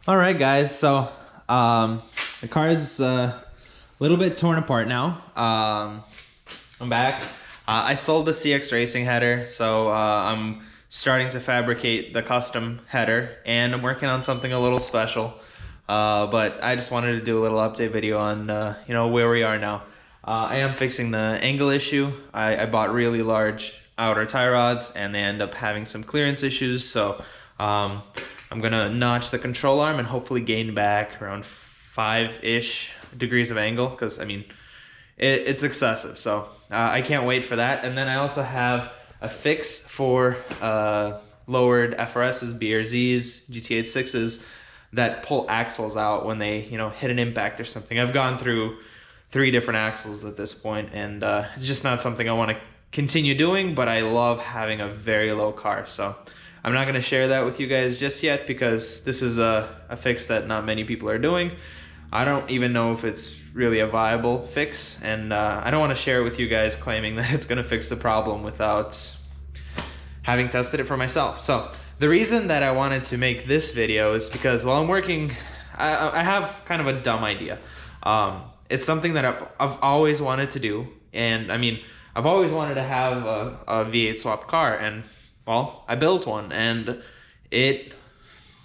All right, guys. So the car is a little bit torn apart now. I'm back. I sold the CX Racing header, so I'm starting to fabricate the custom header, and I'm working on something a little special. But I just wanted to do a little update video on where we are now. I am fixing the angle issue. I bought really large outer tie rods, and they end up having some clearance issues. So I'm gonna notch the control arm and hopefully gain back around 5-ish degrees of angle, because I mean it's excessive. So I can't wait for that. And then I also have a fix for lowered FRSs, BRZs, GT86s that pull axles out when they hit an impact or something. I've gone through 3 different axles at this point, and it's just not something I want to continue doing, but I love having a very low car. So I'm not going to share that with you guys just yet, because this is a fix that not many people are doing. I don't even know if it's really a viable fix, and I don't want to share it with you guys claiming that it's going to fix the problem without having tested it for myself. So the reason that I wanted to make this video is because while I'm working, I have kind of a dumb idea. It's something that I've always wanted to do, and I mean, I've always wanted to have a V8 swap car, and well, I built one, and it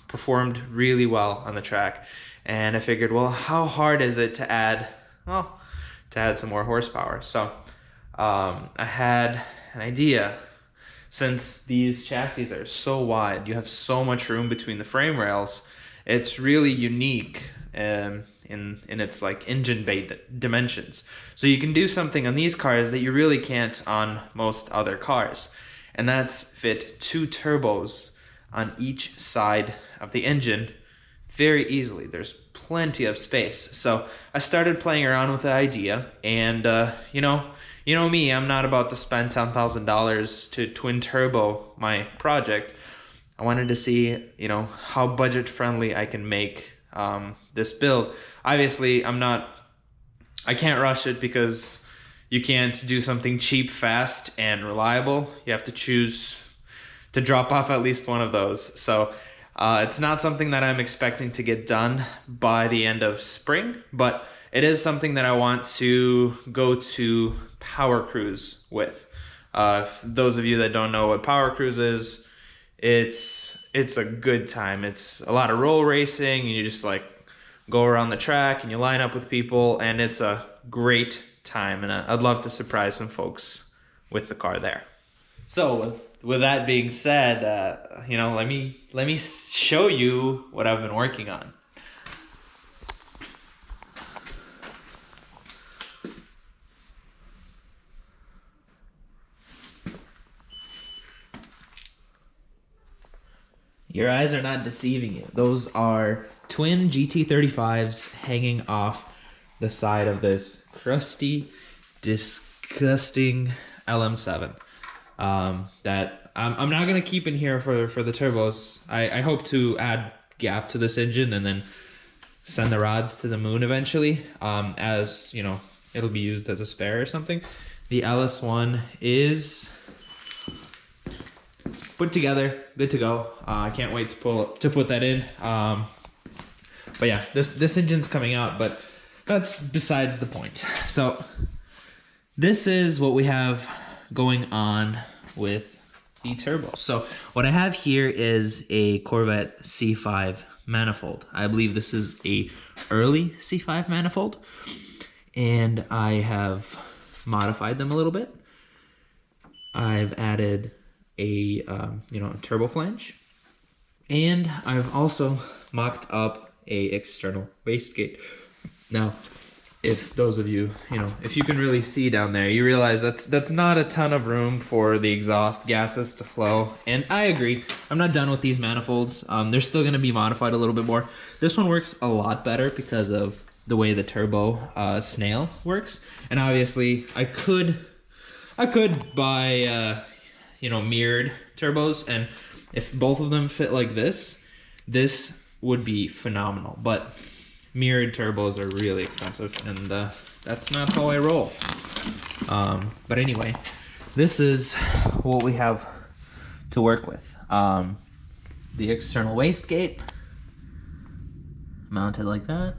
performed really well on the track. And I figured, well, how hard is it to add, some more horsepower? So I had an idea. Since these chassis are so wide, you have so much room between the frame rails, it's really unique in its like engine bay dimensions. So you can do something on these cars that you really can't on most other cars, and that's fit 2 turbos on each side of the engine very easily. There's plenty of space. So I started playing around with the idea, and you know me, I'm not about to spend $10,000 to twin turbo my project. I wanted to see, how budget friendly I can make this build. Obviously, I can't rush it, because you can't do something cheap, fast, and reliable. You have to choose to drop off at least one of those. So it's not something that I'm expecting to get done by the end of spring, but it is something that I want to go to Power Cruise with. Those of you that don't know what Power Cruise is, it's a good time. It's a lot of roll racing, and you just like go around the track and you line up with people, and it's a great time, and I'd love to surprise some folks with the car there. So with that being said, let me show you what I've been working on. Your eyes are not deceiving you. Those are twin GT35s hanging off the side of this crusty, disgusting LM7. That I'm not gonna keep in here for the turbos. I hope to add gap to this engine and then send the rods to the moon eventually. As it'll be used as a spare or something. The LS1 is put together, good to go. I can't wait to put that in. But yeah, this engine's coming out, but that's besides the point. So this is what we have going on with the turbo. So what I have here is a Corvette C5 manifold. I believe this is a early C5 manifold, and I have modified them a little bit. I've added a turbo flange, and I've also mocked up a external wastegate. Now, if those of you, if you can really see down there, you realize that's not a ton of room for the exhaust gases to flow. And I agree, I'm not done with these manifolds. They're still going to be modified a little bit more. This one works a lot better because of the way the turbo snail works. And obviously, I could buy mirrored turbos, and if both of them fit like this would be phenomenal. But mirrored turbos are really expensive, and that's not how I roll. But anyway, this is what we have to work with. The external wastegate, mounted like that.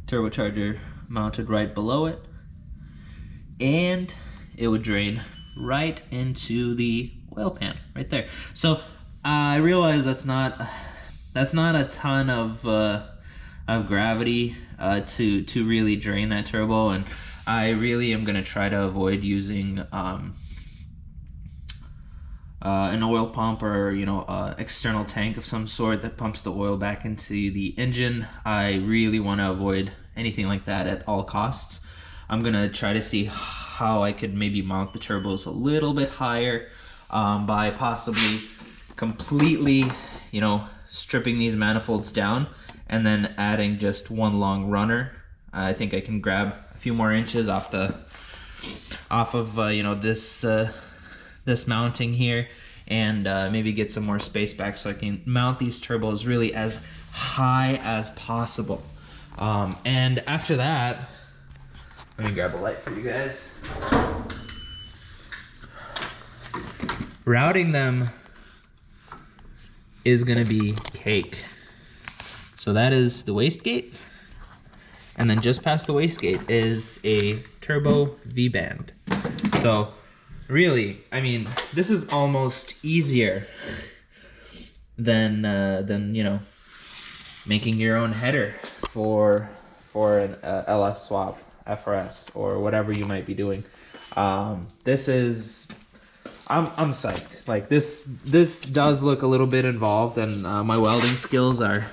Turbocharger mounted right below it. And it would drain right into the oil pan right there. So I realize that's not a ton of gravity to really drain that turbo, and I really am gonna try to avoid using an oil pump or external tank of some sort that pumps the oil back into the engine. I really want to avoid anything like that at all costs. I'm gonna try to see how I could maybe mount the turbos a little bit higher by possibly completely stripping these manifolds down and then adding just one long runner. I think I can grab a few more inches off of this mounting here, and maybe get some more space back so I can mount these turbos really as high as possible. And after that, let me grab a light for you guys. Routing them is gonna be cake. So that is the wastegate, and then just past the wastegate is a turbo V-band. So really, I mean, this is almost easier than making your own header for an LS swap, FRS, or whatever you might be doing. This is, I'm psyched. Like this does look a little bit involved, and my welding skills are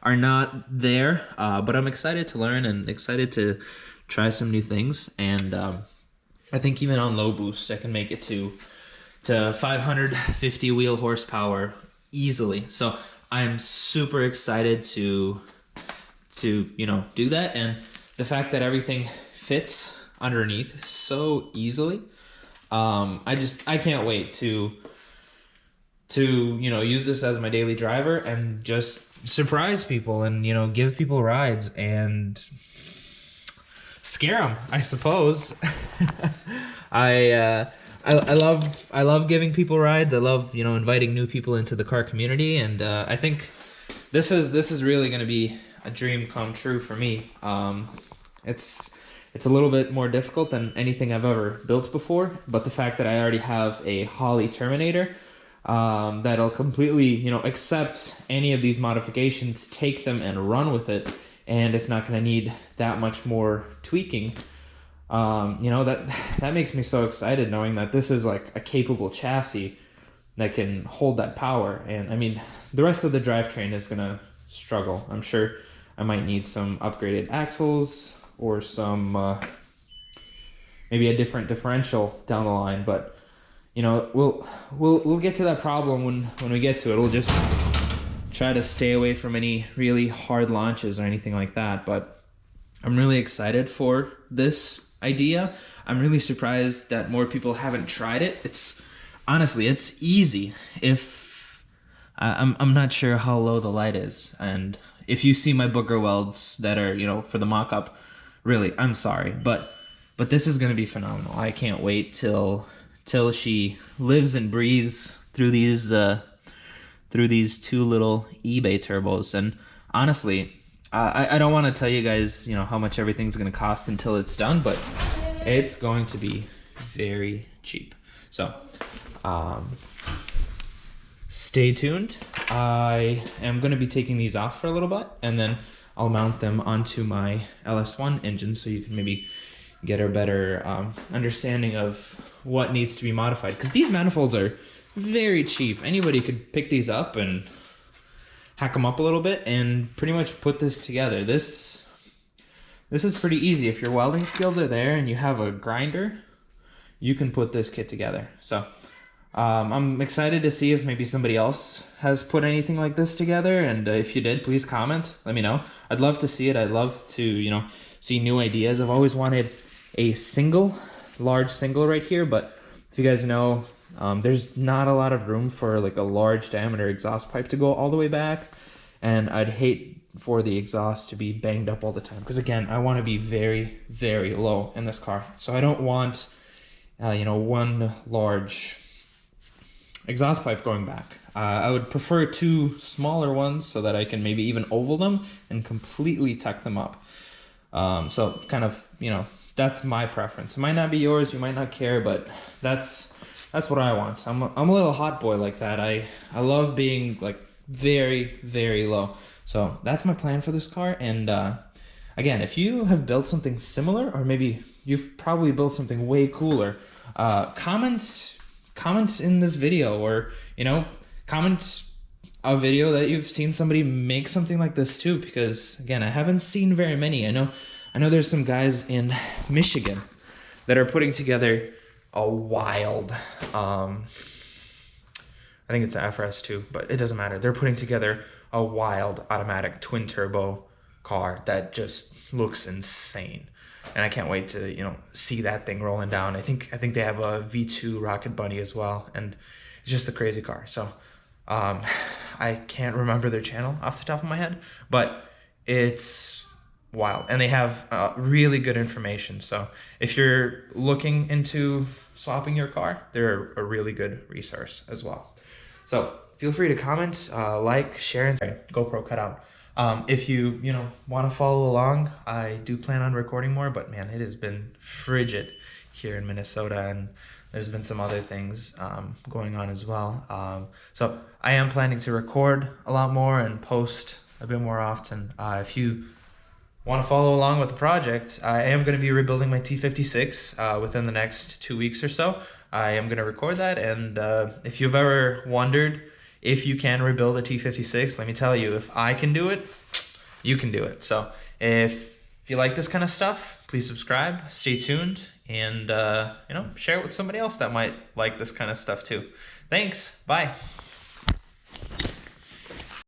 not there, but I'm excited to learn and excited to try some new things. And I think even on low boost, I can make it to 550 wheel horsepower easily. So I'm super excited to do that, and the fact that everything fits underneath so easily. I can't wait to use this as my daily driver and just surprise people and give people rides and scare them, I suppose. I love giving people rides. I love inviting new people into the car community, and I think this is really going to be a dream come true for me. It's a little bit more difficult than anything I've ever built before, but the fact that I already have a Holley Terminator that'll completely accept any of these modifications, take them and run with it, and it's not going to need that much more tweaking. That makes me so excited, knowing that this is like a capable chassis that can hold that power. And I mean, the rest of the drivetrain is going to struggle. I'm sure I might need some upgraded axles or some maybe a different differential down the line, but we'll get to that problem when we get to it. We'll just try to stay away from any really hard launches or anything like that. But I'm really excited for this idea. I'm really surprised that more people haven't tried it. It's easy. If I'm not sure how low the light is, and if you see my booger welds that are for the mock-up, really, I'm sorry, but this is going to be phenomenal. I can't wait till she lives and breathes through these two little eBay turbos. And honestly, I don't want to tell you guys how much everything's going to cost until it's done, but it's going to be very cheap. So stay tuned. I am going to be taking these off for a little bit, and then I'll mount them onto my LS1 engine so you can maybe get a better understanding of what needs to be modified. Because these manifolds are very cheap. Anybody could pick these up and hack them up a little bit and pretty much put this together. This is pretty easy. If your welding skills are there and you have a grinder, you can put this kit together. So I'm excited to see if maybe somebody else has put anything like this together, and if you did, please comment, let me know. I'd love to see it. I'd love to see new ideas. I've always wanted a large single right here, but if you guys know, there's not a lot of room for like a large diameter exhaust pipe to go all the way back, and I'd hate for the exhaust to be banged up all the time, because again, I want to be very, very low in this car. So I don't want one large exhaust pipe going back. I would prefer two smaller ones so that I can maybe even oval them and completely tech them up. So kind of, you know, that's my preference. It might not be yours, you might not care, but that's what I want. I'm a little hot boy like that. I love being like very, very low. So that's my plan for this car. And again, if you have built something similar, or maybe you've probably built something way cooler, comment in this video, or, you know, comment a video that you've seen somebody make something like this too, because again, I haven't seen very many. I know there's some guys in Michigan that are putting together a wild, I think it's an FRS too, but it doesn't matter. They're putting together a wild automatic twin turbo car that just looks insane. And I can't wait to, you know, see that thing rolling down. I think they have a V2 Rocket Bunny as well, and it's just a crazy car. So I can't remember their channel off the top of my head, but it's wild, and they have really good information. So if you're looking into swapping your car, they're a really good resource as well. So feel free to comment, like, share, and GoPro cut out. If you want to follow along, I do plan on recording more, but man, it has been frigid here in Minnesota, and there's been some other things going on as well. So I am planning to record a lot more and post a bit more often. If you want to follow along with the project, I am going to be rebuilding my T56 within the next 2 weeks or so. I am going to record that, and if you've ever wondered if you can rebuild a T56, let me tell you, if I can do it, you can do it. So if you like this kind of stuff, please subscribe, stay tuned, and share it with somebody else that might like this kind of stuff too. Thanks, bye.